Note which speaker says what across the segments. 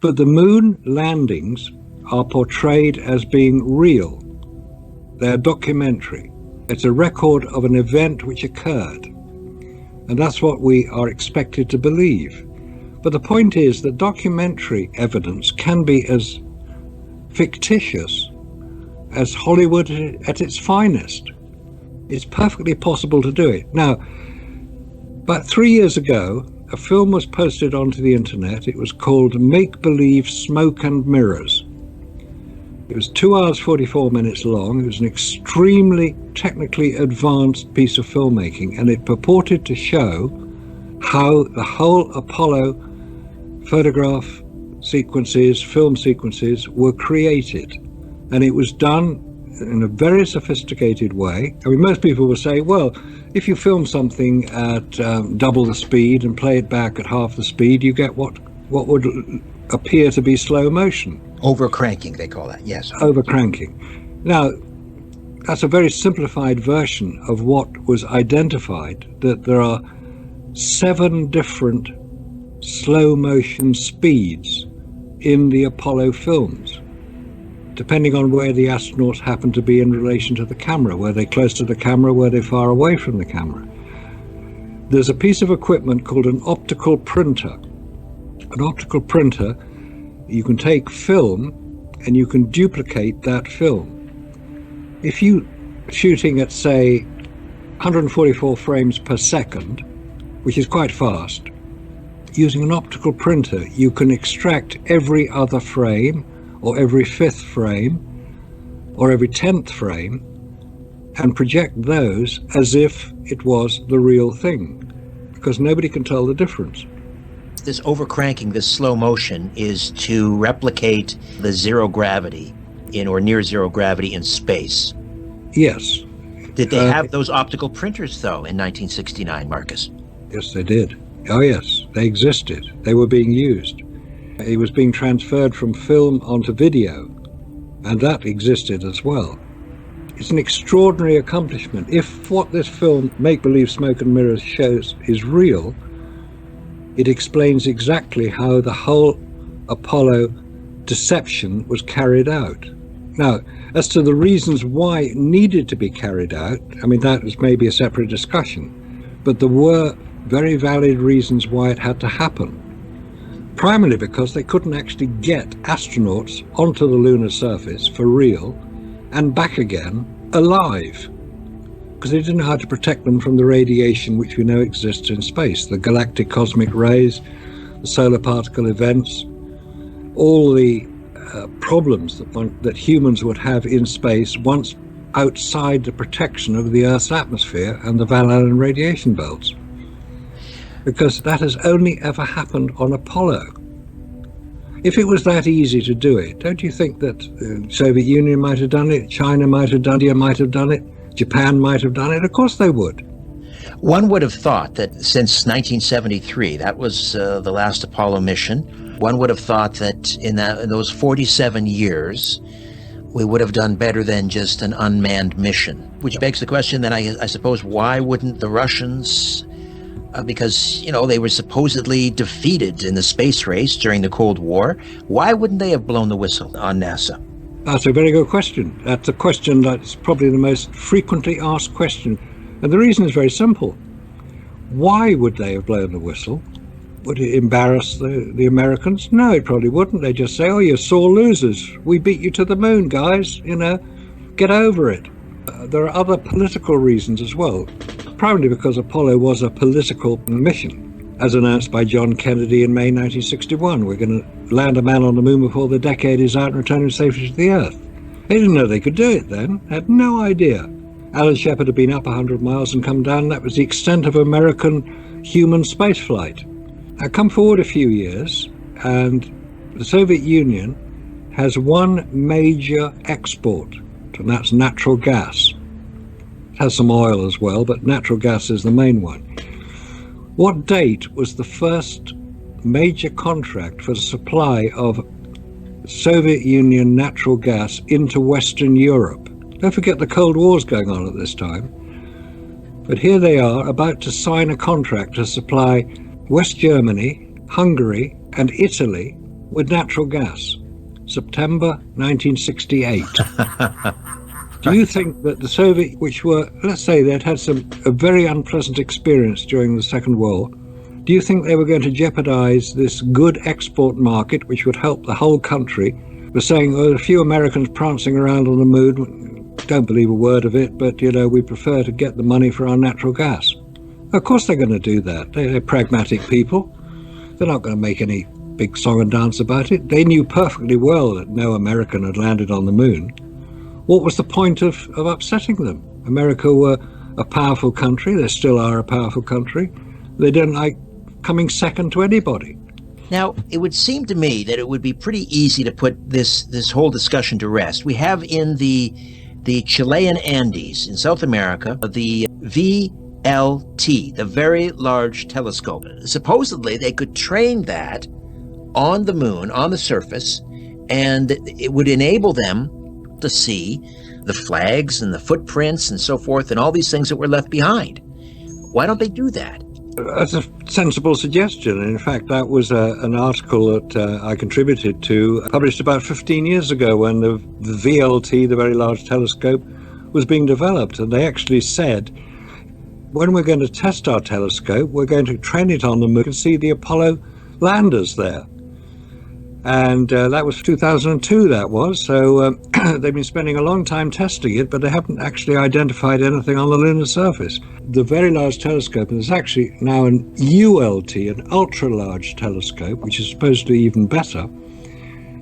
Speaker 1: But the moon landings are portrayed as being real. They're documentary. It's a record of an event which occurred. And that's what we are expected to believe. But the point is that documentary evidence can be as fictitious as Hollywood at its finest. It's perfectly possible to do it. Now, about 3 years ago, a film was posted onto the internet. It was called Make-Believe Smoke and Mirrors. It was 2 hours 44 minutes long. It was an extremely technically advanced piece of filmmaking, and it purported to show how the whole Apollo photograph sequences, film sequences were created. And it was done in a very sophisticated way. I mean, most people will say, well, if you film something at double the speed and play it back at half the speed, you get what would appear to be slow motion.
Speaker 2: Overcranking, they call that, yes.
Speaker 1: Overcranking. Now, that's a very simplified version of what was identified, that there are 7 different slow motion speeds in the Apollo films, depending on where the astronauts happen to be in relation to the camera. Were they close to the camera? Were they far away from the camera? There's a piece of equipment called an optical printer. An optical printer, you can take film and you can duplicate that film. If you shooting at, say, 144 frames per second, which is quite fast, using an optical printer, you can extract every other frame, or every 5th frame, or every 10th frame, and project those as if it was the real thing, because nobody can tell the difference.
Speaker 2: This overcranking, this slow motion, is to replicate the zero gravity in or near zero gravity in space.
Speaker 1: Yes.
Speaker 2: Did they have those optical printers, though, in 1969, Marcus?
Speaker 1: Yes, they did. Oh, yes, they existed. They were being used. It was being transferred from film onto video, and that existed as well. It's an extraordinary accomplishment. If what this film, Make-Believe Smoke and Mirrors, shows is real, it explains exactly how the whole Apollo deception was carried out. Now, as to the reasons why it needed to be carried out, I mean, that is maybe a separate discussion, but there were very valid reasons why it had to happen. Primarily because they couldn't actually get astronauts onto the lunar surface for real and back again alive, because they didn't know how to protect them from the radiation which we know exists in space, the galactic cosmic rays, the solar particle events, all the problems that humans would have in space once outside the protection of the Earth's atmosphere and the Van Allen radiation belts. Because that has only ever happened on Apollo. If it was that easy to do it, don't you think that the Soviet Union might have done it, China might have done it, India might have done it, Japan might have done it? Of course they would.
Speaker 2: One would have thought that since 1973, that was the last Apollo mission, one would have thought that in those 47 years, we would have done better than just an unmanned mission. Which begs the question then, I suppose, why wouldn't the Russians... because, they were supposedly defeated in the space race during the Cold War. Why wouldn't they have blown the whistle on NASA?
Speaker 1: That's a very good question. That's a question that's probably the most frequently asked question. And the reason is very simple. Why would they have blown the whistle? Would it embarrass the Americans? No, it probably wouldn't. They'd just say, oh, you're sore losers. We beat you to the moon, guys. Get over it. There are other political reasons as well. Primarily because Apollo was a political mission, as announced by John Kennedy in May 1961. We're going to land a man on the moon before the decade is out and return him safely to the Earth. They didn't know they could do it then, had no idea. Alan Shepard had been up 100 miles and come down. That was the extent of American human spaceflight. Now come forward a few years, and the Soviet Union has one major export, and that's natural gas. It has some oil as well, but natural gas is the main one. What date was the first major contract for the supply of Soviet Union natural gas into Western Europe? Don't forget the Cold War's going on at this time. But here they are about to sign a contract to supply West Germany, Hungary, and Italy with natural gas. September 1968. Do you think that the Soviet, which were, let's say they'd had a very unpleasant experience during the Second World, do you think they were going to jeopardize this good export market, which would help the whole country? We're saying, oh, a few Americans prancing around on the moon, don't believe a word of it, but, we prefer to get the money for our natural gas. Of course they're going to do that. They're pragmatic people. They're not going to make any big song and dance about it. They knew perfectly well that no American had landed on the moon. What was the point of upsetting them? America were a powerful country. They still are a powerful country. They don't like coming second to anybody.
Speaker 2: Now, it would seem to me that it would be pretty easy to put this whole discussion to rest. We have in the Chilean Andes in South America, the VLT, the Very Large Telescope. Supposedly, they could train that on the moon, on the surface, and it would enable them to see the flags and the footprints and so forth and all these things that were left behind. Why don't they do that?
Speaker 1: That's a sensible suggestion. In fact, that was an article that I contributed to, published about 15 years ago when the VLT, the Very Large Telescope, was being developed. And they actually said, when we're going to test our telescope, we're going to train it on the moon and see the Apollo landers there. And that was 2002, that was. So they've been spending a long time testing it, but they haven't actually identified anything on the lunar surface. The Very Large Telescope is actually now an ULT, an ultra-large telescope, which is supposed to be even better.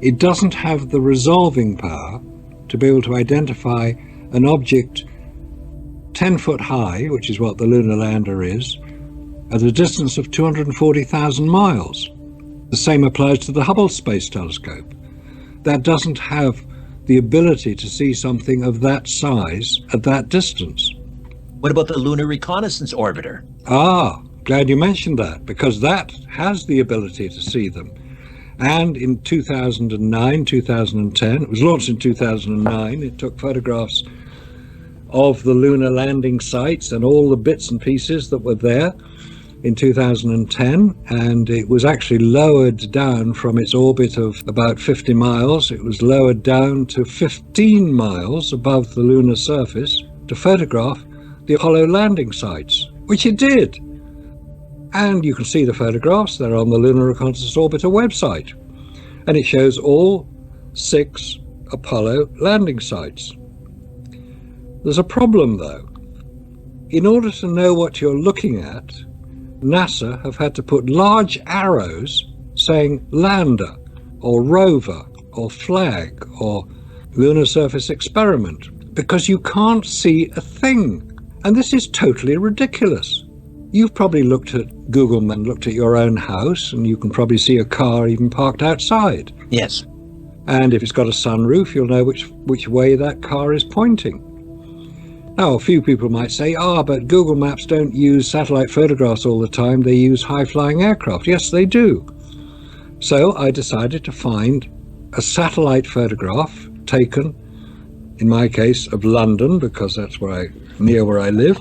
Speaker 1: It doesn't have the resolving power to be able to identify an object 10 foot high, which is what the lunar lander is, at a distance of 240,000 miles. The same applies to the Hubble Space Telescope. That doesn't have the ability to see something of that size at that distance.
Speaker 2: What about the Lunar Reconnaissance Orbiter?
Speaker 1: Ah, glad you mentioned that, because that has the ability to see them. And in 2009, 2010, it was launched in 2009, it took photographs of the lunar landing sites and all the bits and pieces that were there in 2010, and it was actually lowered down from its orbit of about 50 miles. It was lowered down to 15 miles above the lunar surface to photograph the Apollo landing sites, which it did. And you can see the photographs. They're on the Lunar Reconnaissance Orbiter website, and it shows all 6 Apollo landing sites. There's a problem though. In order to know what you're looking at, NASA have had to put large arrows saying lander or rover or flag or lunar surface experiment, because you can't see a thing. And this is totally ridiculous. You've probably looked at Google Maps and looked at your own house, and you can probably see a car even parked outside.
Speaker 2: Yes.
Speaker 1: And if it's got a sunroof, you'll know which way that car is pointing. Now, a few people might say, but Google Maps don't use satellite photographs all the time. They use high-flying aircraft. Yes, they do. So I decided to find a satellite photograph taken, in my case, of London, because that's near where I live.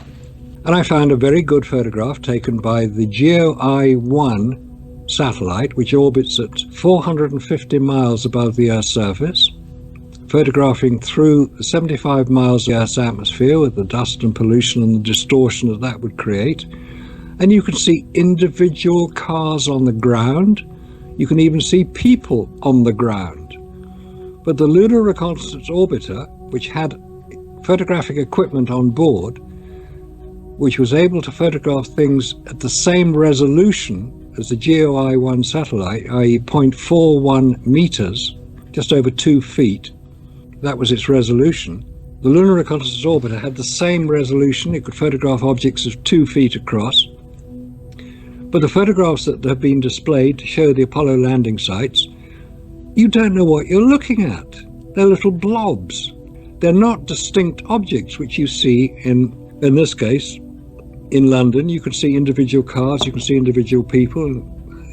Speaker 1: And I found a very good photograph taken by the GeoEye-1 satellite, which orbits at 450 miles above the Earth's surface, photographing through 75 miles of the Earth's atmosphere with the dust and pollution and the distortion that would create. And you can see individual cars on the ground. You can even see people on the ground. But the Lunar Reconnaissance Orbiter, which had photographic equipment on board, which was able to photograph things at the same resolution as the GeoEye-1 satellite, i.e. 0.41 meters, just over 2 feet, that was its resolution. The Lunar Reconnaissance Orbiter had the same resolution. It could photograph objects of 2 feet across. But the photographs that have been displayed to show the Apollo landing sites, you don't know what you're looking at. They're little blobs. They're not distinct objects which you see in this case, in London. You can see individual cars, you can see individual people.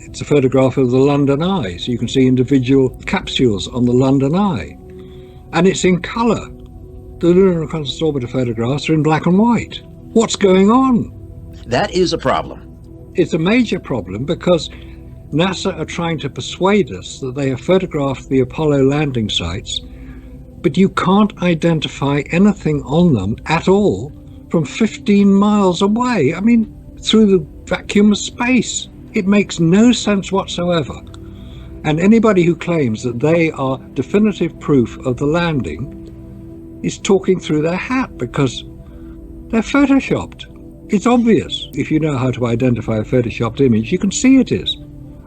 Speaker 1: It's a photograph of the London Eye, so you can see individual capsules on the London Eye. And it's in colour. The Lunar Reconnaissance Orbiter photographs are in black and white. What's going on?
Speaker 2: That is a problem.
Speaker 1: It's a major problem, because NASA are trying to persuade us that they have photographed the Apollo landing sites, but you can't identify anything on them at all from 15 miles away. I mean, through the vacuum of space. It makes no sense whatsoever. And anybody who claims that they are definitive proof of the landing is talking through their hat, because they're photoshopped. It's obvious. If you know how to identify a photoshopped image, you can see it is.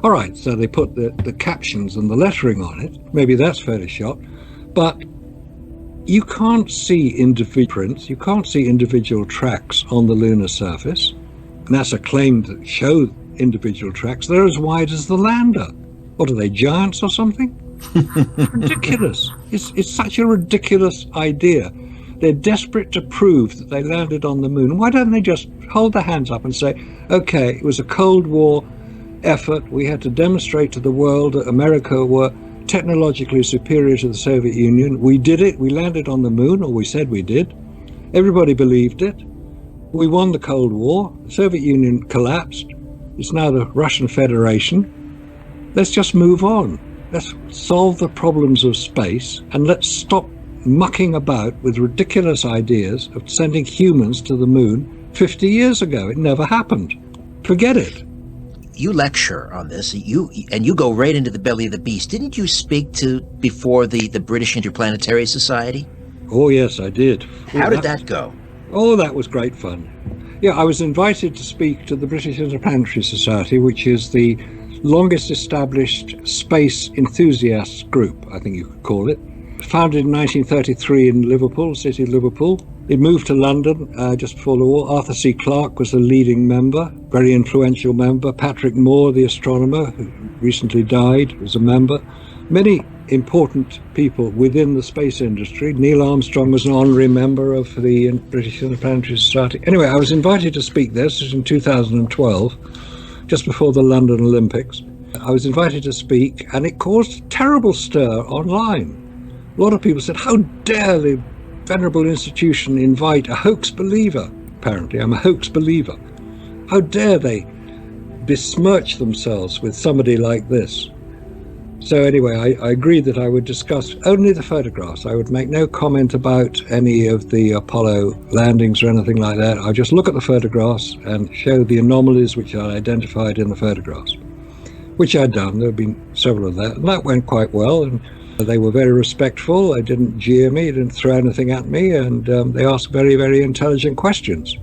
Speaker 1: All right, so they put the captions and the lettering on it. Maybe that's photoshopped. But you can't see individual prints. You can't see individual tracks on the lunar surface. NASA claimed to show individual tracks. They're as wide as the lander. What are they, giants or something? Ridiculous. It's such a ridiculous idea. They're desperate to prove that they landed on the moon. Why don't they just hold their hands up and say, okay, it was a Cold War effort. We had to demonstrate to the world that America were technologically superior to the Soviet Union. We did it. We landed on the moon, or we said we did. Everybody believed it. We won the Cold War. The Soviet Union collapsed. It's now the Russian Federation. Let's just move on. Let's solve the problems of space, and let's stop mucking about with ridiculous ideas of sending humans to the moon 50 years ago. It never happened. Forget it.
Speaker 2: You lecture on this, you go right into the belly of the beast. Didn't you speak to before the British Interplanetary Society?
Speaker 1: Oh, yes, I did.
Speaker 2: How did that go?
Speaker 1: Oh, that was great fun. Yeah, I was invited to speak to the British Interplanetary Society, which is the longest established space enthusiasts group, I think you could call it. Founded in 1933 in Liverpool, city of Liverpool. It moved to London just before the war. Arthur C. Clarke was the leading member, very influential member. Patrick Moore, the astronomer, who recently died, was a member. Many important people within the space industry. Neil Armstrong was an honorary member of the British Interplanetary Society. Anyway, I was invited to speak there. This was in 2012, just before the London Olympics. I was invited to speak, and it caused a terrible stir online. A lot of people said, how dare the venerable institution invite a hoax believer? Apparently, I'm a hoax believer. How dare they besmirch themselves with somebody like this? So anyway, I agreed that I would discuss only the photographs. I would make no comment about any of the Apollo landings or anything like that. I'd just look at the photographs and show the anomalies which I identified in the photographs, which I'd done. There had been several of that, and that went quite well. And they were very respectful. They didn't jeer me, didn't throw anything at me, and they asked very, very intelligent questions.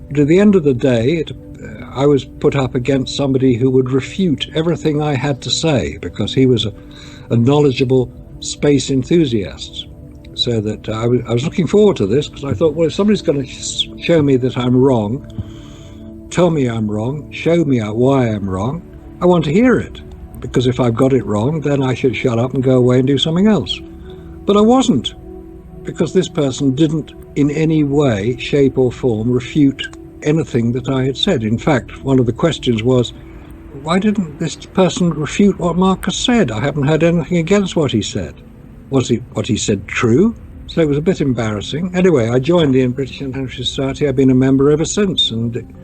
Speaker 1: But at the end of the day, I was put up against somebody who would refute everything I had to say, because he was a knowledgeable space enthusiast. So that I was looking forward to this, because I thought, well, if somebody's going to show me that I'm wrong, tell me I'm wrong, show me why I'm wrong, I want to hear it. Because if I've got it wrong, then I should shut up and go away and do something else. But I wasn't, because this person didn't in any way, shape or form refute anything that I had said. In fact, one of the questions was, why didn't this person refute what Marcus said? I haven't heard anything against what he said. Was what he said true? So it was a bit embarrassing. Anyway, I joined the British Interplanetary Society. I've been a member ever since, and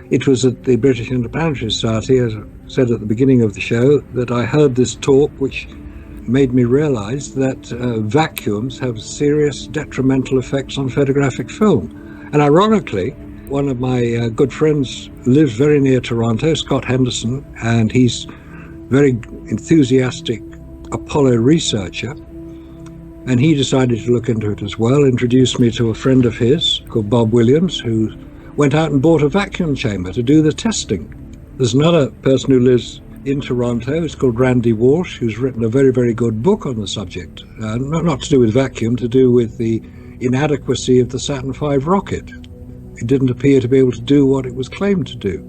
Speaker 1: it was at the British Interplanetary Society, as I said at the beginning of the show, that I heard this talk, which made me realize that vacuums have serious detrimental effects on photographic film. And ironically, one of my good friends lives very near Toronto, Scott Henderson, and he's very enthusiastic Apollo researcher. And he decided to look into it as well, introduced me to a friend of his called Bob Williams, who went out and bought a vacuum chamber to do the testing. There's another person who lives in Toronto, it's called Randy Walsh, who's written a very, very good book on the subject. Not to do with vacuum, to do with the inadequacy of the Saturn V rocket. It didn't appear to be able to do what it was claimed to do.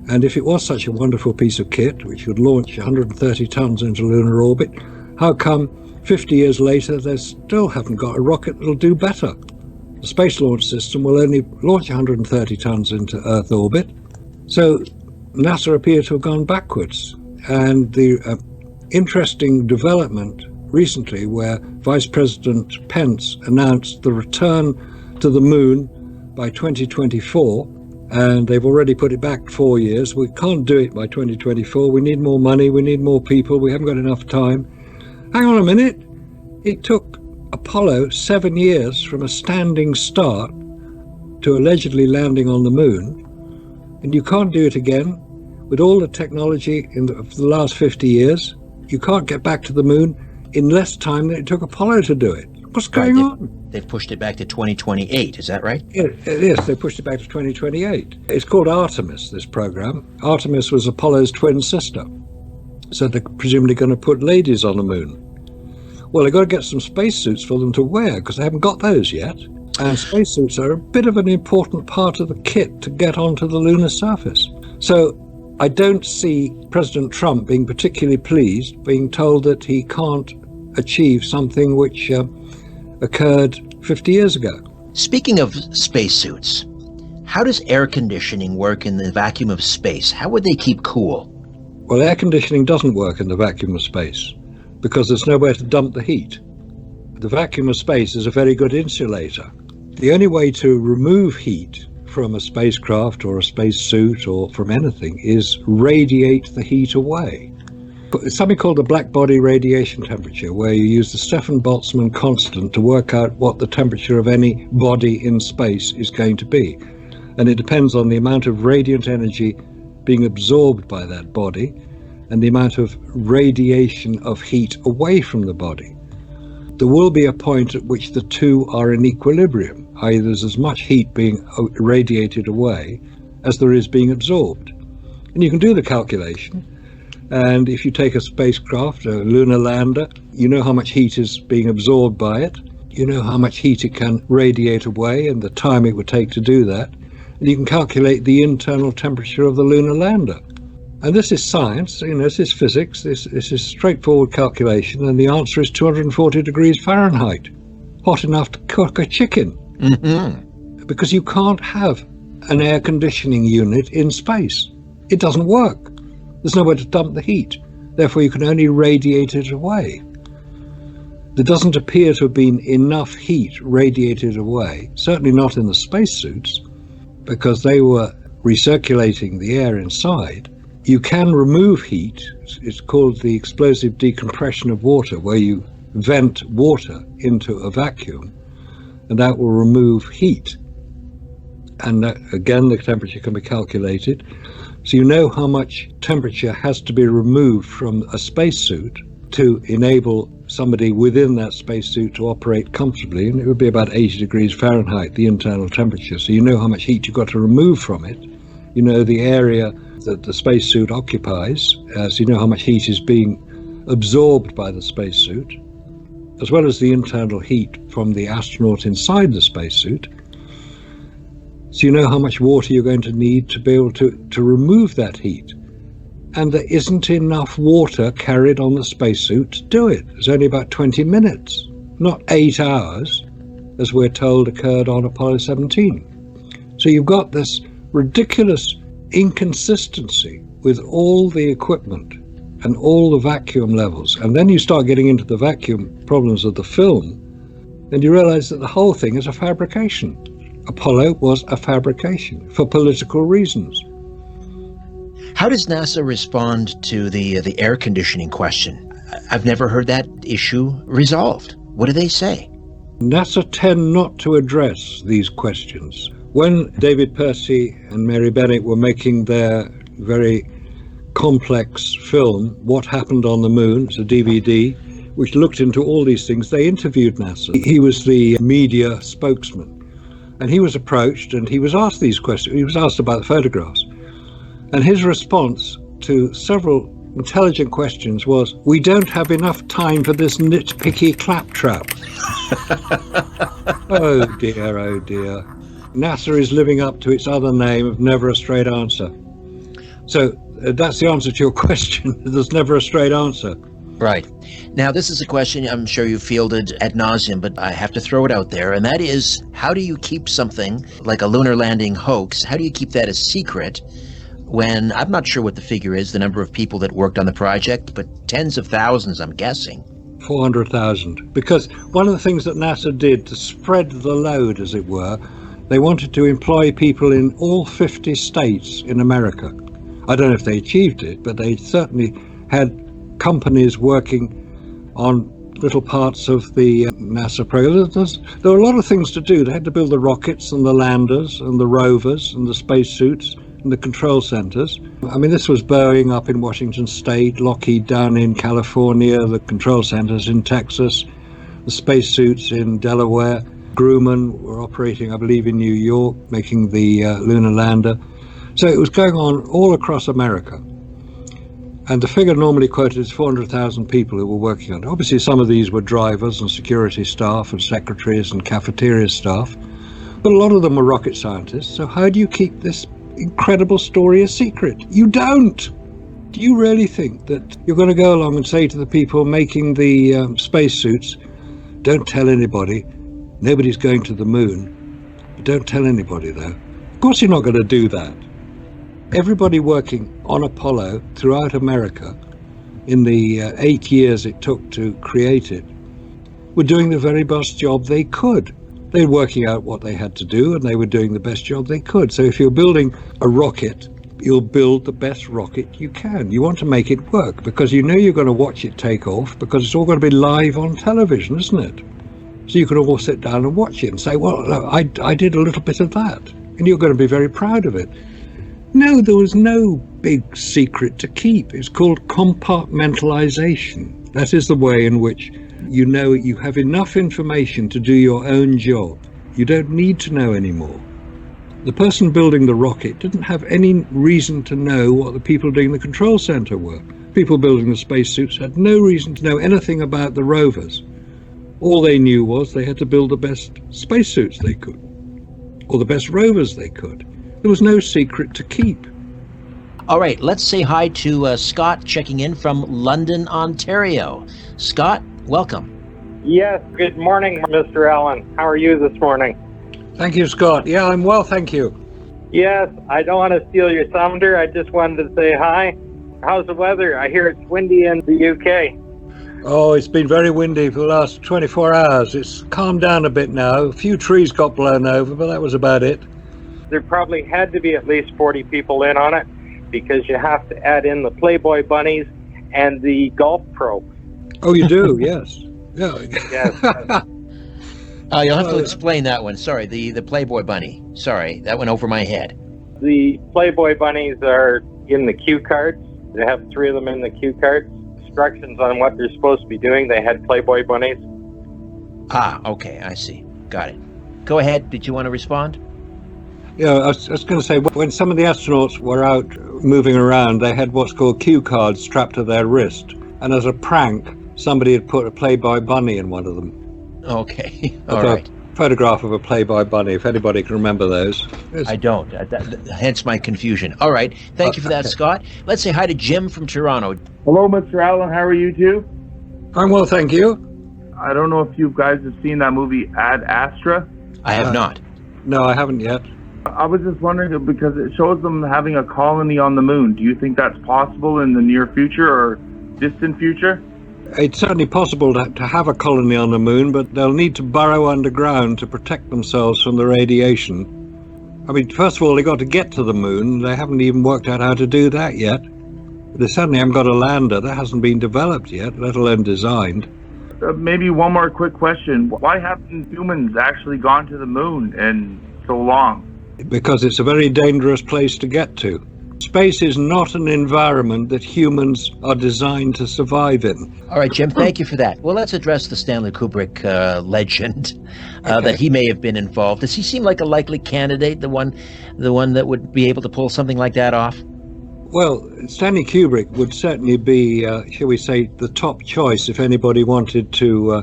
Speaker 1: And if it was such a wonderful piece of kit, which would launch 130 tons into lunar orbit, how come 50 years later they still haven't got a rocket that'll do better? The Space Launch System will only launch 130 tons into Earth orbit. So NASA appear to have gone backwards. And the interesting development recently where Vice President Pence announced the return to the moon by 2024 and they've already put it back 4 years. We can't do it by 2024. We need more money. We need more people. We haven't got enough time. Hang on a minute. It took Apollo 7 years from a standing start to allegedly landing on the moon, and you can't do it again with all the technology of the last 50 years. You can't get back to the moon in less time than it took Apollo to do it. What's going on?
Speaker 2: They've pushed it back to 2028, is that right?
Speaker 1: Yes, they pushed it back to 2028. It's called Artemis, this program. Artemis was Apollo's twin sister. So they're presumably going to put ladies on the moon. Well, they've got to get some spacesuits for them to wear, because they haven't got those yet. And spacesuits are a bit of an important part of the kit to get onto the lunar surface. So I don't see President Trump being particularly pleased, being told that he can't achieve something which occurred 50 years ago.
Speaker 2: Speaking of spacesuits, how does air conditioning work in the vacuum of space? How would they keep cool?
Speaker 1: Well, air conditioning doesn't work in the vacuum of space because there's nowhere to dump the heat. The vacuum of space is a very good insulator. The only way to remove heat from a spacecraft or a spacesuit or from anything is radiate the heat away. It's something called the black body radiation temperature, where you use the Stefan Boltzmann constant to work out what the temperature of any body in space is going to be. And it depends on the amount of radiant energy being absorbed by that body and the amount of radiation of heat away from the body. There will be a point at which the two are in equilibrium, i.e. there's as much heat being radiated away as there is being absorbed. And you can do the calculation, and if you take a spacecraft, a lunar lander, you know how much heat is being absorbed by it, you know how much heat it can radiate away and the time it would take to do that, and you can calculate the internal temperature of the lunar lander. And this is science, this is physics, this is straightforward calculation, and the answer is 240 degrees Fahrenheit, hot enough to cook a chicken.
Speaker 2: Mm-hmm.
Speaker 1: Because you can't have an air conditioning unit in space. It doesn't work. There's nowhere to dump the heat. Therefore, you can only radiate it away. There doesn't appear to have been enough heat radiated away, certainly not in the spacesuits, because they were recirculating the air inside. You can remove heat. It's called the explosive decompression of water, where you vent water into a vacuum, and that will remove heat. And that, again, the temperature can be calculated. So you know how much temperature has to be removed from a spacesuit to enable somebody within that spacesuit to operate comfortably, and it would be about 80 degrees Fahrenheit, the internal temperature. So you know how much heat you've got to remove from it. You know the area that the spacesuit occupies, so you know how much heat is being absorbed by the spacesuit, as well as the internal heat from the astronaut inside the spacesuit. So you know how much water you're going to need to be able to remove that heat. And there isn't enough water carried on the spacesuit to do it. There's only about 20 minutes, not 8 hours, as we're told occurred on Apollo 17. So you've got this ridiculous inconsistency with all the equipment and all the vacuum levels. And then you start getting into the vacuum problems of the film, and you realize that the whole thing is a fabrication. Apollo was a fabrication for political reasons.
Speaker 2: How does NASA respond to the air conditioning question? I've never heard that issue resolved. What do they say?
Speaker 1: NASA tend not to address these questions. When David Percy and Mary Bennett were making their very complex film, What Happened on the Moon, it's a DVD, which looked into all these things, they interviewed NASA. He was the media spokesman. And he was approached and he was asked these questions. He was asked about the photographs. And his response to several intelligent questions was, "We don't have enough time for this nitpicky claptrap." Oh dear, oh dear. NASA is living up to its other name of never a straight answer. So that's the answer to your question. There's never a straight answer.
Speaker 2: Right. Now, this is a question I'm sure you fielded ad nauseum, but I have to throw it out there, and that is, how do you keep something like a lunar landing hoax, how do you keep that a secret when, I'm not sure what the figure is, the number of people that worked on the project, but tens of thousands, I'm guessing. 400,000.
Speaker 1: Because one of the things that NASA did to spread the load, as it were, They wanted to employ people in all 50 states in America. I don't know if they achieved it, but they certainly had companies working on little parts of the NASA program. There were a lot of things to do. They had to build the rockets and the landers and the rovers and the spacesuits and the control centers. I mean, this was Boeing up in Washington State, Lockheed down in California, the control centers in Texas, the spacesuits in Delaware. Grumman were operating, I believe, in New York, making the lunar lander. So it was going on all across America. And the figure normally quoted is 400,000 people who were working on it. Obviously, some of these were drivers and security staff and secretaries and cafeteria staff, but a lot of them were rocket scientists. So how do you keep this incredible story a secret? You don't. Do you really think that you're going to go along and say to the people making the spacesuits, don't tell anybody, nobody's going to the moon, but don't tell anybody though? Of course you're not going to do that. Everybody working on Apollo throughout America in the 8 years it took to create it were doing the very best job they could. They were working out what they had to do, and they were doing the best job they could. So if you're building a rocket, you'll build the best rocket you can. You want to make it work because you know you're going to watch it take off, because it's all going to be live on television, isn't it? So you can all sit down and watch it and say, well, look, I did a little bit of that, and you're going to be very proud of it. No, there was no big secret to keep. It's called compartmentalization. That is the way in which you know you have enough information to do your own job. You don't need to know anymore. The person building the rocket didn't have any reason to know what the people doing the control center were. People building the spacesuits had no reason to know anything about the rovers. All they knew was they had to build the best spacesuits they could, or the best rovers they could. There was no secret to keep.
Speaker 2: All right, let's say hi to Scott checking in from London, Ontario. Scott, welcome.
Speaker 3: Yes, good morning, Mr. Allen. How are you this morning?
Speaker 1: Thank you, Scott. Yeah, I'm well, thank you.
Speaker 3: Yes, I don't want to steal your thunder. I just wanted to say hi. How's the weather? I hear it's windy in the UK.
Speaker 1: Oh, it's been very windy for the last 24 hours. It's calmed down a bit now. A few trees got blown over, but that was about it.
Speaker 3: There probably had to be at least 40 people in on it, because you have to add in the Playboy bunnies and the golf pro.
Speaker 1: Oh, you do? Yes. Yeah.
Speaker 3: Yes.
Speaker 2: You'll have to explain that one. Sorry, the Playboy bunny. Sorry, that went over my head.
Speaker 3: The Playboy bunnies are in the cue cards. They have 3 of them in the cue cards. Instructions on what they're supposed to be doing. They had Playboy bunnies.
Speaker 2: Ah, okay, I see. Got it. Go ahead. Did you want to respond?
Speaker 1: Yeah, I was going to say, when some of the astronauts were out moving around, they had what's called cue cards strapped to their wrist. And as a prank, somebody had put a Playboy bunny in one of them.
Speaker 2: Okay, all right.
Speaker 1: A photograph of a Playboy bunny, if anybody can remember those.
Speaker 2: I don't, hence my confusion. All right, thank you for that, Scott. Let's say hi to Jim from Toronto.
Speaker 4: Hello, Mr. Allen. How are you two?
Speaker 1: I'm well, thank you.
Speaker 4: I don't know if you guys have seen that movie Ad Astra.
Speaker 2: I have not.
Speaker 1: No, I haven't yet.
Speaker 4: I was just wondering, because it shows them having a colony on the moon. Do you think that's possible in the near future or distant future?
Speaker 1: It's certainly possible to have a colony on the moon, but they'll need to burrow underground to protect themselves from the radiation. I mean, first of all, they got to get to the moon. They haven't even worked out how to do that yet. They certainly haven't got a lander. That hasn't been developed yet, let alone designed.
Speaker 4: Maybe one more quick question. Why haven't humans actually gone to the moon in so long?
Speaker 1: Because it's a very dangerous place to get to. Space is not an environment that humans are designed to survive in.
Speaker 2: All right, Jim, thank you for that. Well, let's address the Stanley Kubrick legend that he may have been involved. Does he seem like a likely candidate, the one that would be able to pull something like that off?
Speaker 1: Well, Stanley Kubrick would certainly be, shall we say, the top choice if anybody wanted to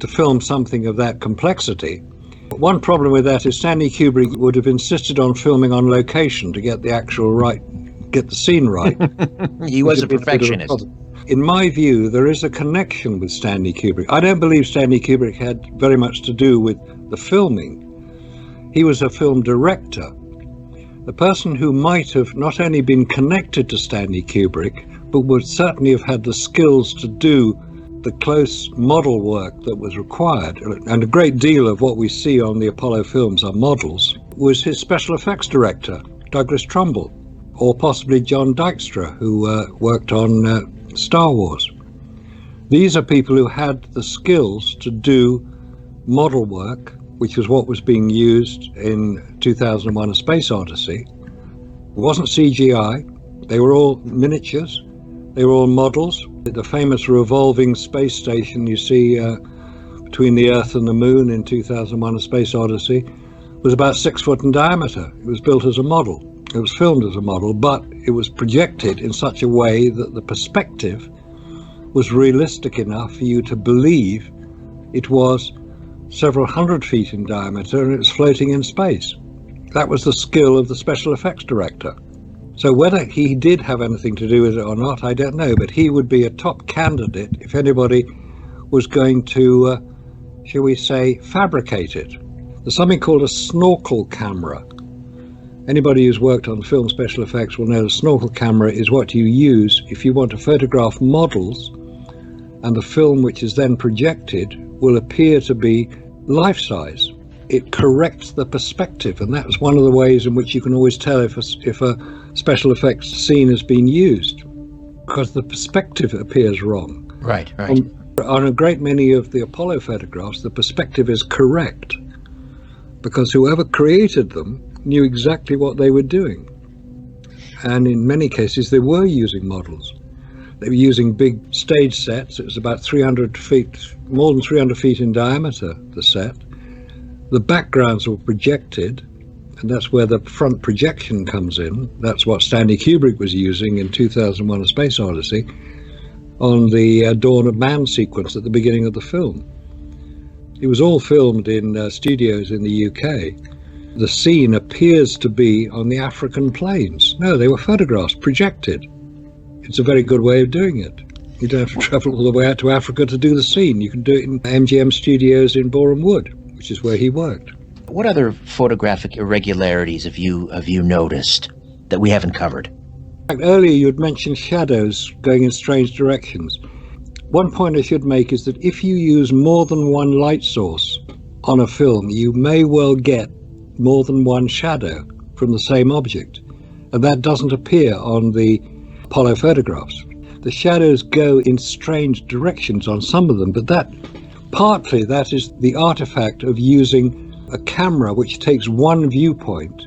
Speaker 1: film something of that complexity. One problem with that is Stanley Kubrick would have insisted on filming on location to get the scene right.
Speaker 2: He was a perfectionist.
Speaker 1: In my view, there is a connection with Stanley Kubrick. I don't believe Stanley Kubrick had very much to do with the filming. He was a film director. The person who might have not only been connected to Stanley Kubrick, but would certainly have had the skills to do the close model work that was required, and a great deal of what we see on the Apollo films are models, was his special effects director, Douglas Trumbull, or possibly John Dykstra, who worked on Star Wars. These are people who had the skills to do model work, which was what was being used in 2001: A Space Odyssey. It wasn't CGI, they were all miniatures, they were all models. The famous revolving space station you see between the Earth and the Moon in 2001: A Space Odyssey was about 6 foot in diameter. It was built as a model. It was filmed as a model, but it was projected in such a way that the perspective was realistic enough for you to believe it was several hundred feet in diameter and it was floating in space. That was the skill of the special effects director. So whether he did have anything to do with it or not, I don't know, but he would be a top candidate if anybody was going to, shall we say, fabricate it. There's something called a snorkel camera. Anybody who's worked on film special effects will know the snorkel camera is what you use if you want to photograph models, and the film which is then projected will appear to be life-size. It corrects the perspective, and that's one of the ways in which you can always tell if a special effects scene has been used, because the perspective appears wrong.
Speaker 2: Right.
Speaker 1: On a great many of the Apollo photographs, the perspective is correct, because whoever created them knew exactly what they were doing. And in many cases, they were using models. They were using big stage sets. It was about 300 feet, more than 300 feet in diameter, the set. The backgrounds were projected, and that's where the front projection comes in. That's what Stanley Kubrick was using in 2001: A Space Odyssey on the Dawn of Man sequence at the beginning of the film. It was all filmed in studios in the UK. The scene appears to be on the African plains. No, they were photographs, projected. It's a very good way of doing it. You don't have to travel all the way out to Africa to do the scene. You can do it in MGM Studios in Boreham Wood, which is where he worked.
Speaker 2: What other photographic irregularities have you noticed that we haven't covered?
Speaker 1: Earlier you'd mentioned shadows going in strange directions. One point I should make is that if you use more than one light source on a film, you may well get more than one shadow from the same object, and that doesn't appear on the Apollo photographs. The shadows go in strange directions on some of them, but that is the artifact of using a camera which takes one viewpoint,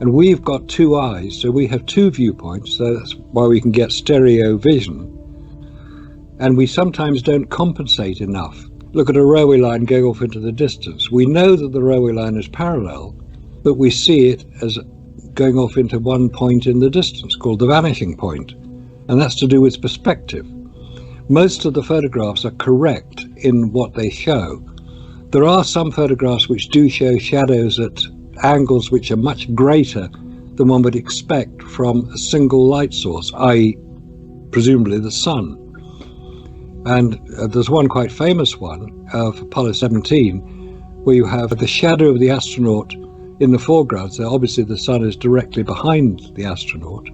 Speaker 1: and we've got two eyes, so we have two viewpoints, so that's why we can get stereo vision, and we sometimes don't compensate enough. Look at a railway line going off into the distance. We know that the railway line is parallel, but we see it as going off into one point in the distance called the vanishing point, and that's to do with perspective. Most of the photographs are correct in what they show. There are some photographs which do show shadows at angles which are much greater than one would expect from a single light source, i.e. presumably the sun. And there's one quite famous one of Apollo 17 where you have the shadow of the astronaut in the foreground, so obviously the sun is directly behind the astronaut,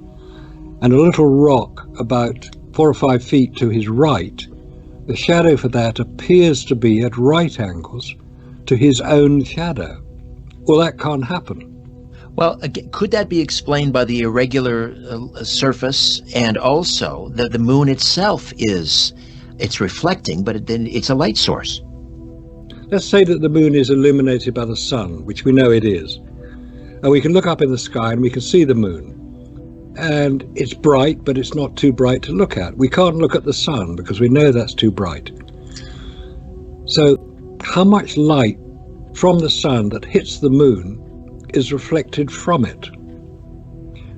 Speaker 1: and a little rock about 4 or 5 feet to his right. The shadow for that appears to be at right angles to his own shadow. Well, that can't happen.
Speaker 2: Well, again, could that be explained by the irregular surface, and also that the moon itself it's reflecting, but then it's a light source?
Speaker 1: Let's say that the moon is illuminated by the sun, which we know it is. And we can look up in the sky and we can see the moon. And it's bright, but it's not too bright to look at. We can't look at the sun because we know that's too bright. So how much light from the sun that hits the moon is reflected from it?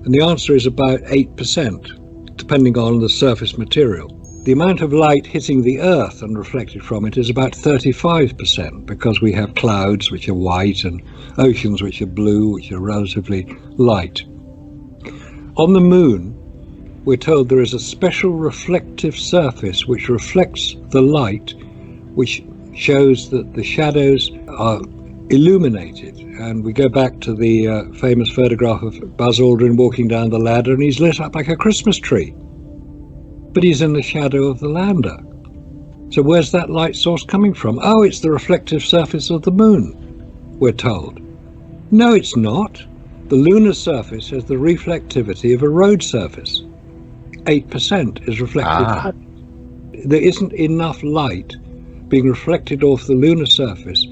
Speaker 1: And the answer is about 8%, depending on the surface material. The amount of light hitting the Earth and reflected from it is about 35%, because we have clouds which are white and oceans which are blue, which are relatively light. On the moon, we're told there is a special reflective surface which reflects the light, which shows that the shadows are illuminated. And we go back to the famous photograph of Buzz Aldrin walking down the ladder, and he's lit up like a Christmas tree, but he's in the shadow of the lander. So where's that light source coming from? Oh, it's the reflective surface of the moon, we're told. No, it's not. The lunar surface has the reflectivity of a road surface. 8% is reflected. There isn't enough light being reflected off the lunar surface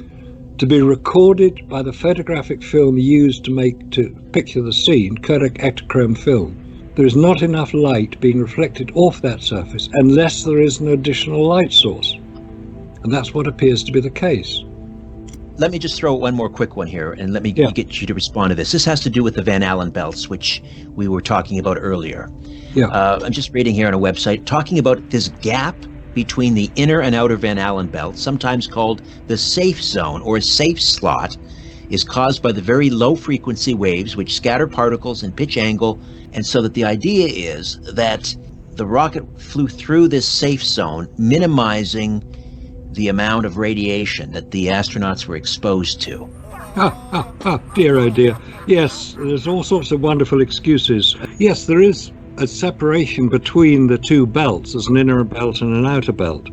Speaker 1: to be recorded by the photographic film used to picture the scene, Kodak Ektachrome film. There is not enough light being reflected off that surface unless there is an additional light source. And that's what appears to be the case.
Speaker 2: Let me just throw one more quick one here, and let me get you to respond to this. This has to do with the Van Allen belts, which we were talking about earlier.
Speaker 1: Yeah.
Speaker 2: I'm just reading here on a website, talking about this gap between the inner and outer Van Allen belt, sometimes called the safe zone or safe slot, is caused by the very low frequency waves which scatter particles and pitch angle. And so that the idea is that the rocket flew through this safe zone, minimizing the amount of radiation that the astronauts were exposed to.
Speaker 1: Dear, oh dear. Yes, there's all sorts of wonderful excuses. Yes, there is a separation between the two belts. There's an inner belt and an outer belt.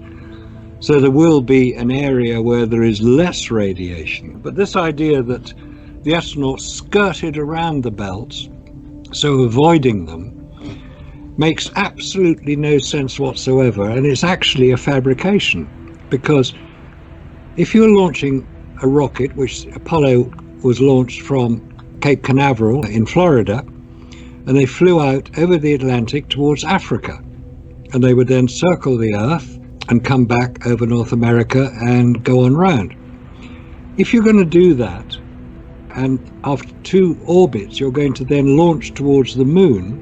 Speaker 1: So there will be an area where there is less radiation. But this idea that the astronauts skirted around the belts, so avoiding them, makes absolutely no sense whatsoever, and it's actually a fabrication. Because if you're launching a rocket, which Apollo was launched from Cape Canaveral in Florida, and they flew out over the Atlantic towards Africa, and they would then circle the Earth and come back over North America and go on round. If you're going to do that, and after 2 orbits you're going to then launch towards the moon,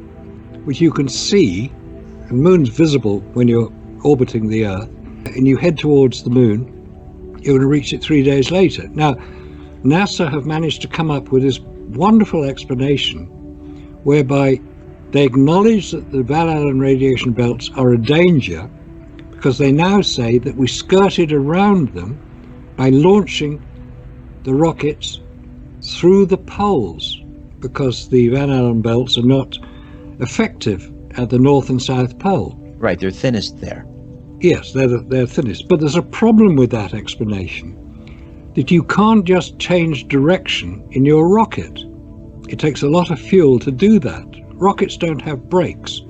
Speaker 1: which you can see, the moon's visible when you're orbiting the Earth, and you head towards the moon, you're going to reach it 3 days later. Now, NASA have managed to come up with this wonderful explanation whereby they acknowledge that the Van Allen radiation belts are a danger, because they now say that we skirted around them by launching the rockets through the poles, because the Van Allen belts are not effective at the North and South Pole.
Speaker 2: Right, they're thinnest there.
Speaker 1: Yes, they're thinnest. But there's a problem with that explanation, that you can't just change direction in your rocket. It takes a lot of fuel to do that. Rockets don't have brakes.